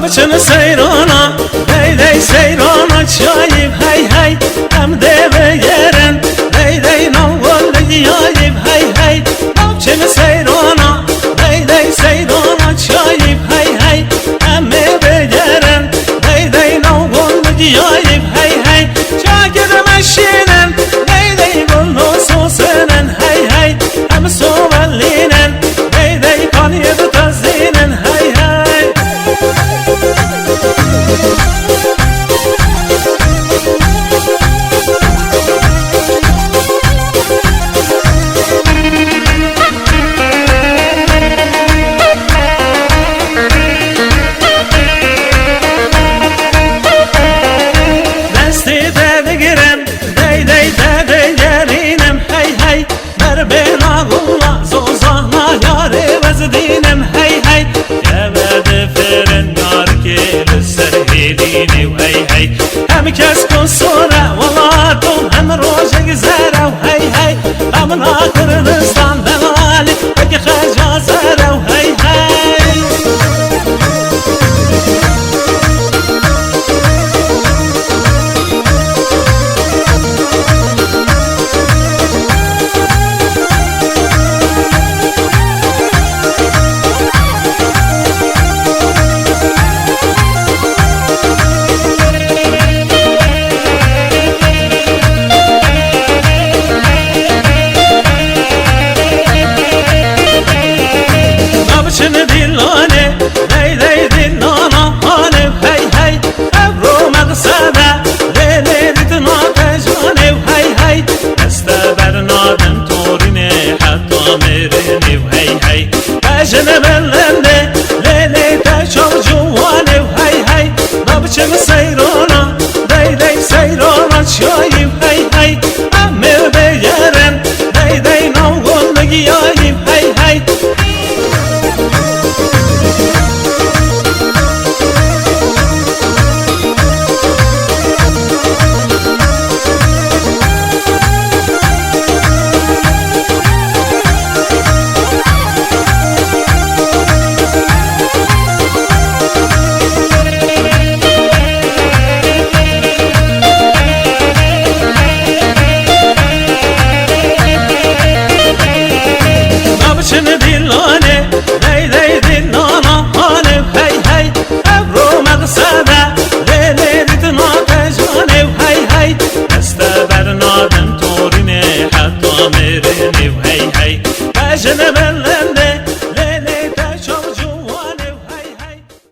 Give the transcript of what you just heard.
بچن سیرانا لیلی سیرانا چایب هی هی هم ده بگرن لیلی نوال یایب هی هی بچن سیرانا لیلی سیرانا چایب هی هی هم بگرن لیلی نوال یایب هی هی چاگر مشینن لیلی گل سوسنن هی هی هم سوالینن لیلی کانید تزینن هی هی دستی بگیرم دیدی بگیرینم هی هی بر بنا غلا زوزانا یاری وزدینم هی هی یبد فرن یار کل سر هیدینی و هی هی هم کس کن سوره ولادم هم روز گذره و هی هی هم ناکردستان دلالی بگی خجا زره و هی هی بچن دیلانه لیلی دیلانا حاله هی هی ابرو مقصده لیلی دیدنا تجانه هی هی دست برنادن تورینه حتی میرینه هی هی بچن بلنده لیلی تجار جوانه هی هی بچن سیرانا لیلی سیرانا چاییم هی هی امیر بگرن لیلی نوگل نگیاییم هی هی بچن دیلانه لیلی دیلانا حاله هی هی ابرو مقصده لیلی دیدنا تجانه هی هی دست برنادن تورینه حتی میرینه هی هی بچن بله